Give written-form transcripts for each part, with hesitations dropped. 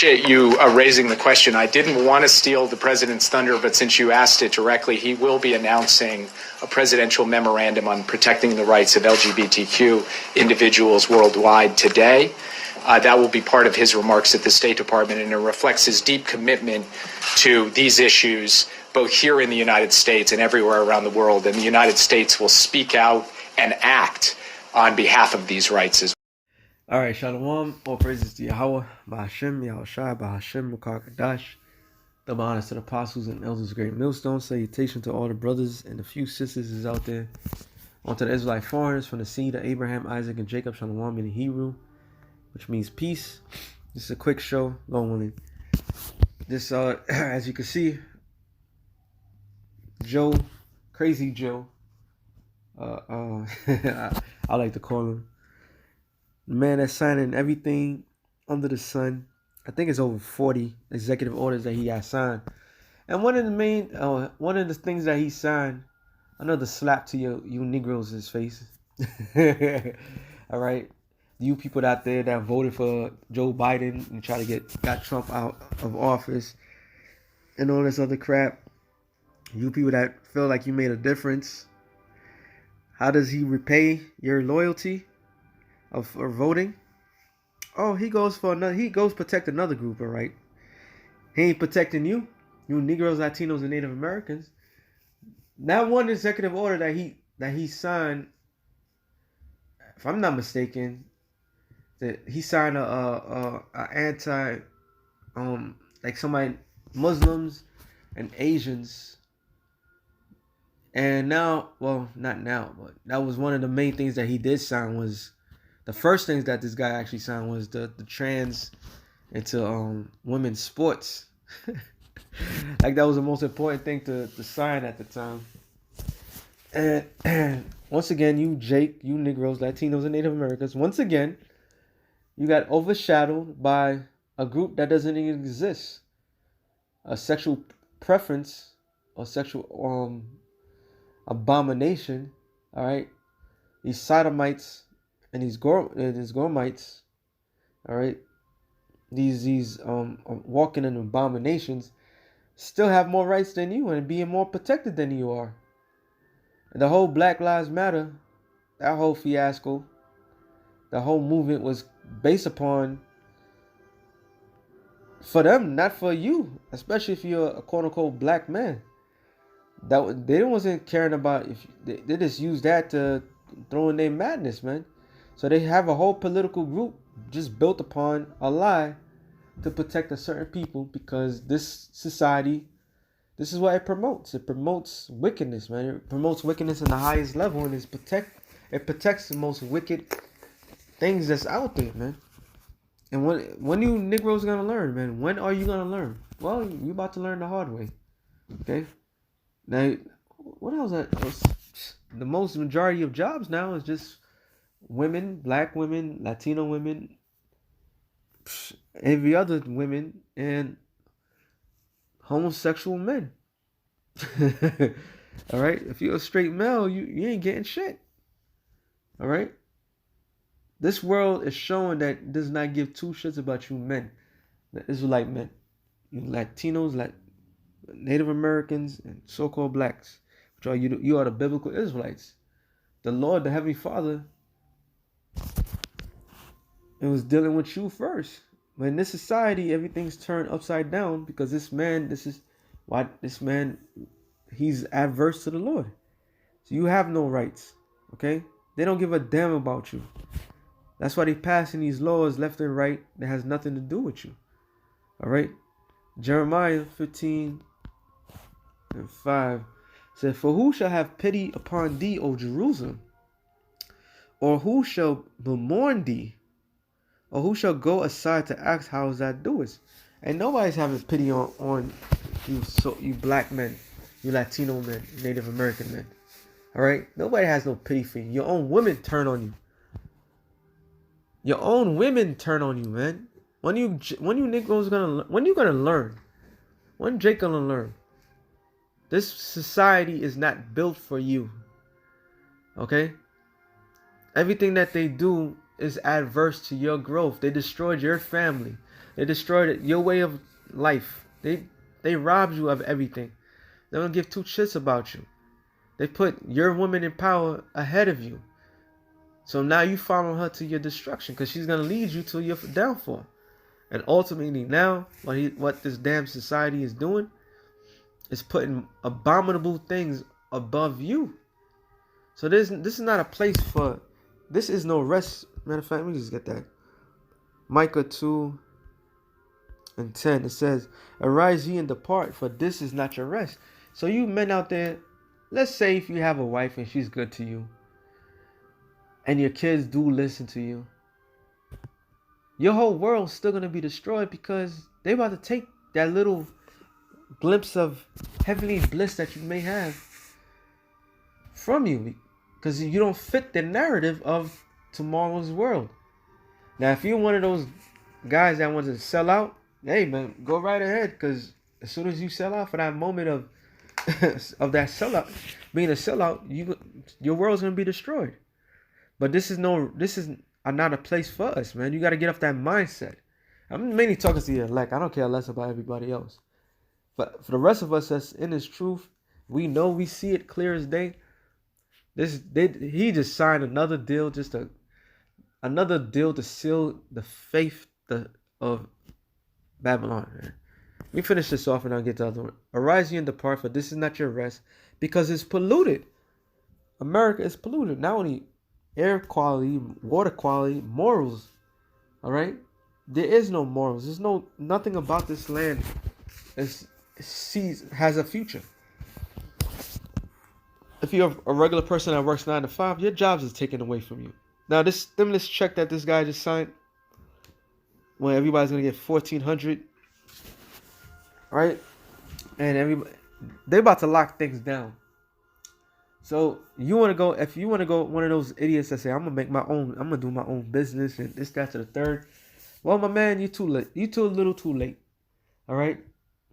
Appreciate you raising the question. I didn't want to steal the president's thunder, but since you asked it directly, he will be announcing a presidential memorandum on protecting the rights of LGBTQ individuals worldwide today. That will be part of his remarks at the State Department, and it reflects his deep commitment to these issues, both here in the United States and everywhere around the world. And the United States will speak out and act on behalf of these rights as well. All right, Shalom, all praises to Yahweh, Ba'Hashem, Yahushai, Ba'Hashem, Mukar Kadash. Double honors to the apostles and elders of Great Millstone. Salutation to all the brothers and the few sisters is out there. On to the Israelite foreigners from the seed of Abraham, Isaac, and Jacob, Shalom in Hebrew, which means peace. This is a quick show, Lord willing. This, as you can see, Joe, Crazy Joe, I like to call him, the man that's signing everything under the sun. I think it's over 40 executive orders that he has signed. And one of the things that he signed, another slap to you Negroes' face. All right. You people out there that voted for Joe Biden and try to got Trump out of office and all this other crap. You people that feel like you made a difference. How does he repay your loyalty for voting? Oh, he goes protect another group, all right? He ain't protecting you Negroes, Latinos, and Native Americans. That one executive order that he signed, if I'm not mistaken, that he signed a anti like somebody, Muslims and Asians. And now, well, not now, but that was one of the main things that he did sign. Was the first things that this guy actually signed was the trans into women's sports. Like that was the most important thing to sign at the time. And once again, you Negroes, Latinos, and Native Americans, once again, you got overshadowed by a group that doesn't even exist. A sexual preference or sexual abomination, all right? These sodomites and these gormites, all right? These walking in abominations still have more rights than you and being more protected than you are. And the whole Black Lives Matter, that whole fiasco, the whole movement was based upon for them, not for you, especially if you're a quote unquote black man. That they wasn't caring about if they just used that to throw in their madness, man. So they have a whole political group just built upon a lie to protect a certain people, because this society, this is what it promotes. It promotes wickedness, man. It promotes wickedness in the highest level, and it protects the most wicked things that's out there, man. And when you Negroes gonna learn, man? When are you gonna learn? Well, you about to learn the hard way. Okay. Now, what else? The most majority of jobs now is just women, black women, Latino women, every other women, and homosexual men. All right. If you're a straight male, you ain't getting shit. All right. This world is showing that it does not give two shits about you men, the Israelite men, you Latinos, Native Americans, and so-called blacks, which are you are the biblical Israelites. The Lord, the Heavenly Father, it was dealing with you first. But in this society, everything's turned upside down because this man, he's adverse to the Lord. So you have no rights, okay? They don't give a damn about you. That's why they passing these laws left and right that has nothing to do with you. All right? Jeremiah 15:5 said, "For who shall have pity upon thee, O Jerusalem? Or who shall bemourn thee? Or who shall go aside to ask how thou doest?" And nobody's having pity on you, you black men, you Latino men, Native American men. All right? Nobody has no pity for you. Your own women turn on you. Your own women turn on you, man. When you Negroes when you gonna learn? When Jake gonna learn? This society is not built for you. Okay? Everything that they do is adverse to your growth. They destroyed your family. They destroyed your way of life. They robbed you of everything. They don't give two shits about you. They put your woman in power ahead of you. So now you follow her to your destruction because she's going to lead you to your downfall. And ultimately now, what this damn society is doing is putting abominable things above you. So this is not a place for, this is no rest. Matter of fact, let me just get that. Micah 2:10, it says, arise ye and depart, for this is not your rest. So you men out there, let's say if you have a wife and she's good to you, and your kids do listen to you, your whole world's still going to be destroyed because they about to take that little glimpse of heavenly bliss that you may have from you because you don't fit the narrative of tomorrow's world. Now, if you're one of those guys that wants to sell out, hey man, go right ahead, because as soon as you sell out for that moment of of that sellout, being a sellout, your world's gonna be destroyed. But this is not a place for us, man. You got to get off that mindset. I'm mainly talking to the elect. I don't care less about everybody else. But for the rest of us that's in this truth, we know, we see it clear as day. He just signed another deal, another deal to seal the faith of Babylon. Man. Let me finish this off and I'll get to the other one. Arise ye and depart, for this is not your rest, because it's polluted. America is polluted. Not only air quality, water quality, morals. All right? There is no morals. There's nothing about this land has a future. If you're a regular person that works 9 to 5, your jobs is taken away from you. Now, this stimulus check that this guy just signed, when everybody's gonna get $1,400, right? And they're about to lock things down. So if you want to go one of those idiots that say, I'm gonna do my own business and this, that, to the third. Well, my man, you're too late. You're a little too late. All right.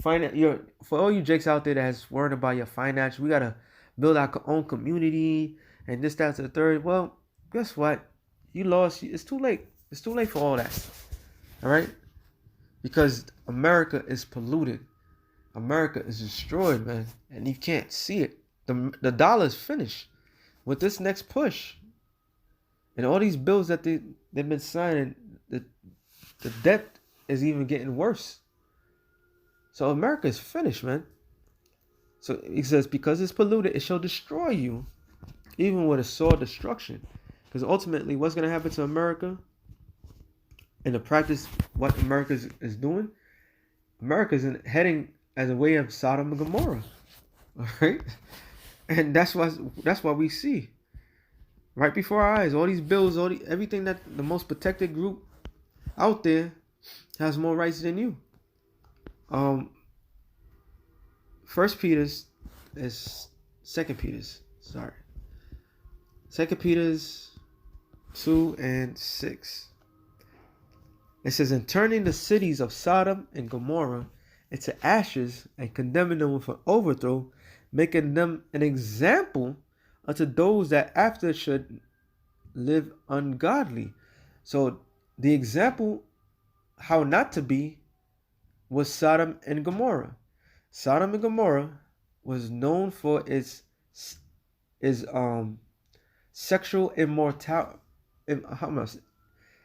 For all you jakes out there that's worrying about your finance, we gotta build our own community and this, that, to the third. Well, guess what? You lost. It's too late. It's too late for all that. All right. Because America is polluted. America is destroyed, man, and you can't see it. The dollar is finished with this next push, and all these bills that they've been signing. The debt is even getting worse. So America is finished, man. So he says, because it's polluted, it shall destroy you, even with a sword destruction. Because ultimately, what's going to happen to America? In the practice, what America is doing, America is heading as a way of Sodom and Gomorrah. All right, and that's what we see right before our eyes. All these bills, everything that the most protected group out there has more rights than you. First Peter's is Second Peter's. Sorry, Second Peter's 2:6. It says, in turning the cities of Sodom and Gomorrah into ashes and condemning them with an overthrow, making them an example unto those that after should live ungodly. So the example how not to be was Sodom and Gomorrah. Sodom and Gomorrah was known for its sexual immortality.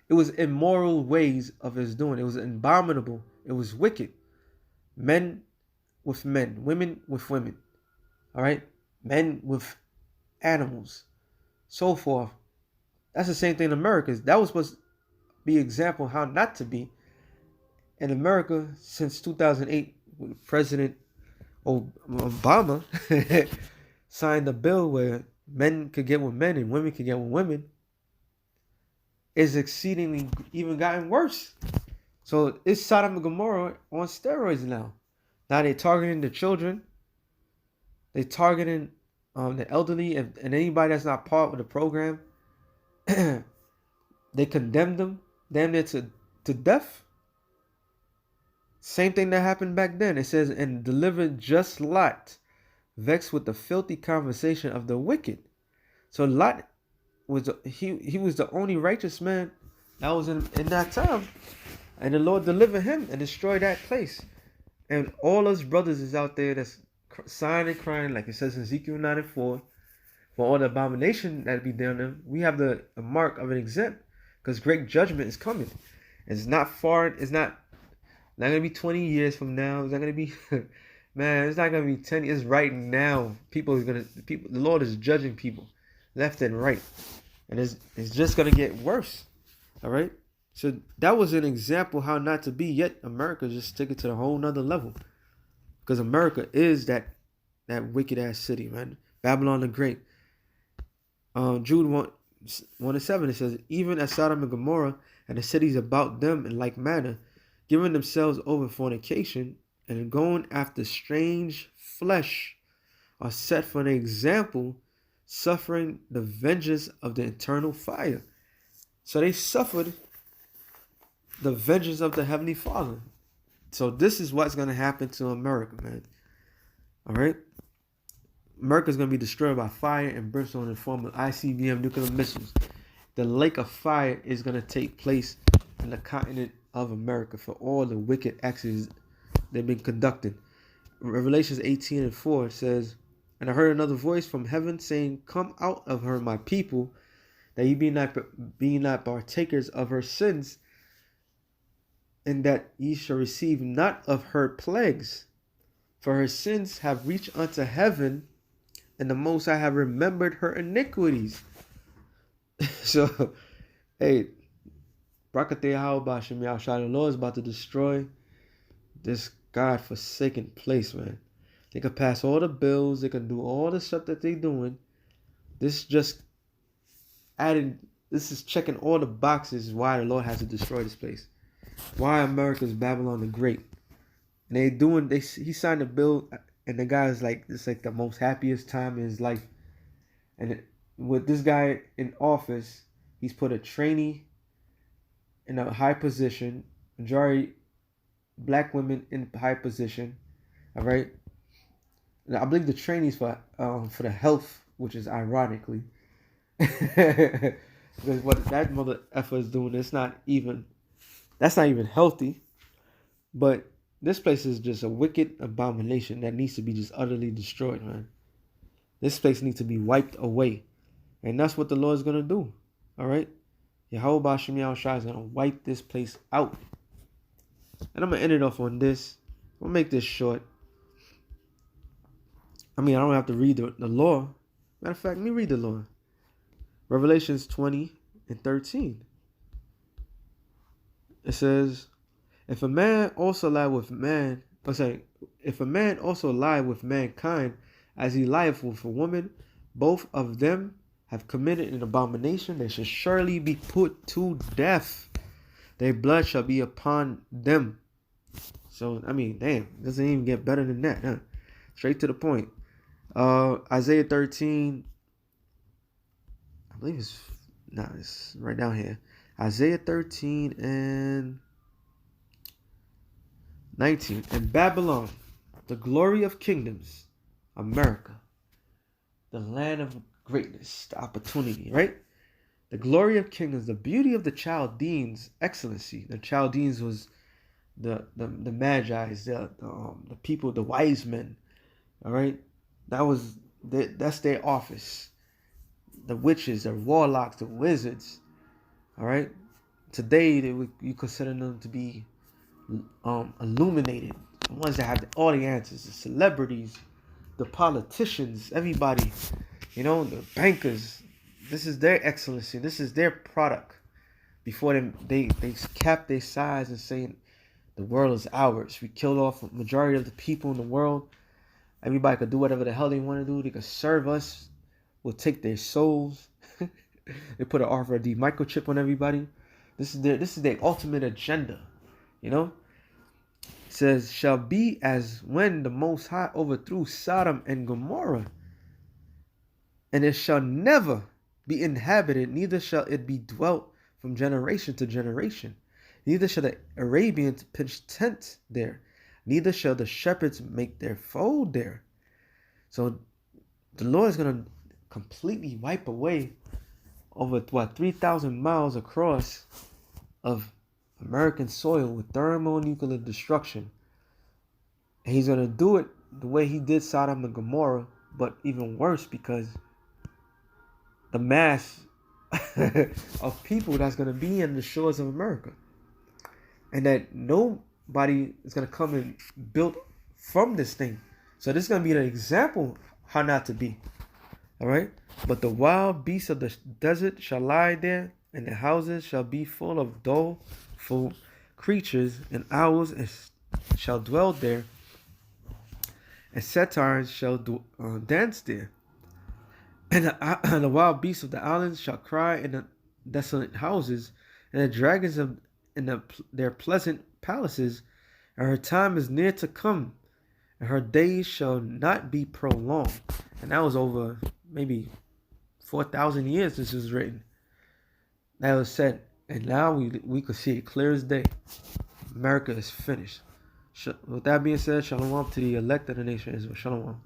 It was immoral ways of its doing. It was abominable. It was wicked. Men with men, women with women. All right, men with animals, so forth. That's the same thing in America. That was supposed to be an example how not to be. In America, since 2008, President Obama signed a bill where men could get with men and women could get with women, is exceedingly even gotten worse. So it's Sodom and Gomorrah on steroids now. Now they're targeting the children. They're targeting the elderly and anybody that's not part of the program. They condemned them damn near to death. Same thing that happened back then. It says, and delivered just Lot, vexed with the filthy conversation of the wicked. So Lot was he was the only righteous man that was in that time. And the Lord deliver him and destroy that place. And all us brothers is out there that's sighing and crying, like it says in Ezekiel 94, for all the abomination that be down there. We have the mark of an exempt, because great judgment is coming. It's not far. It's not gonna be 20 years from now. It's not gonna be, man. It's not gonna be 10 years. Right now, the Lord is judging people, left and right, and it's just gonna get worse. All right. So that was an example how not to be. Yet America just took it to a whole nother level, because America is that wicked ass city, man. Babylon the Great. Jude 1:7, it says, even as Sodom and Gomorrah and the cities about them in like manner, giving themselves over fornication and going after strange flesh, are set for an example, suffering the vengeance of the eternal fire. So they suffered the vengeance of the Heavenly Father. So this is what's going to happen to America, man. All right? America's going to be destroyed by fire and brimstone in the form of ICBM nuclear missiles. The lake of fire is going to take place in the continent of America for all the wicked acts they've been conducting. Revelations 18:4 says, and I heard another voice from heaven saying, come out of her, my people, that ye be not partakers of her sins, and that ye shall receive not of her plagues. For her sins have reached unto heaven, and the Most High have remembered her iniquities. So, hey, the Lord is about to destroy this God-forsaken place, man. They can pass all the bills. They can do all the stuff that they're doing. This is checking all the boxes why the Lord has to destroy this place. Why America's Babylon the Great. And he signed a bill, and the guy is like, it's like the most happiest time in his life. And with this guy in office, he's put a trainee in a high position, majority black women in high position. All right. Now, I believe the trainees for the health, which is ironically, because what that mother effer is doing, that's not even healthy. But this place is just a wicked abomination that needs to be just utterly destroyed, man. This place needs to be wiped away. And that's what the Lord is going to do. All right? Yahweh Shem Yahushua is going to wipe this place out. And I'm going to end it off on this. I'm going to make this short. I mean, I don't have to read the law. Matter of fact, let me read the law. Revelations 20:13. It says, if a man also lie with mankind as he lieth with a woman, both of them have committed an abomination. They shall surely be put to death. Their blood shall be upon them. So, I mean, damn, it doesn't even get better than that, huh? Straight to the point. Isaiah 13, I believe it's right down here. Isaiah 13:19. And Babylon, the glory of kingdoms, America, the land of greatness, the opportunity, right? The glory of kingdoms, the beauty of the Chaldeans, excellency. The Chaldeans was the Magi's, the people, the wise men, all right? That's their office. The witches, the warlocks, the wizards, all right? Today, you consider them to be illuminated, the ones that have all the answers, the celebrities, the politicians, everybody, the bankers. This is their excellency. This is their product. Before they cap their size and saying the world is ours. We killed off a majority of the people in the world. Everybody could do whatever the hell they want to do. They could serve us. We'll take their souls. They put an RFID microchip on everybody. This is their ultimate agenda. It says, shall be as when the Most High overthrew Sodom and Gomorrah, and it shall never be inhabited, neither shall it be dwelt from generation to generation. Neither shall the Arabians pitch tents there, neither shall the shepherds make their fold there. So the Lord is going to completely wipe away over 3,000 miles across of American soil with thermonuclear destruction. And he's going to do it the way he did Sodom and Gomorrah, but even worse because the mass of people that's going to be in the shores of America. And that nobody is going to come and build from this thing. So this is going to be an example how not to be. All right? But the wild beasts of the desert shall lie there, and the houses shall be full of doleful creatures, and owls shall dwell there, and satyrs shall dance there. And the wild beasts of the islands shall cry in the desolate houses, and the dragons in their pleasant palaces. And her time is near to come, and her days shall not be prolonged. And that was over maybe 4,000 years this was written. That was said. And now we could see it clear as day. America is finished. With that being said, shalom to the elect of the nation of Israel. Shalom.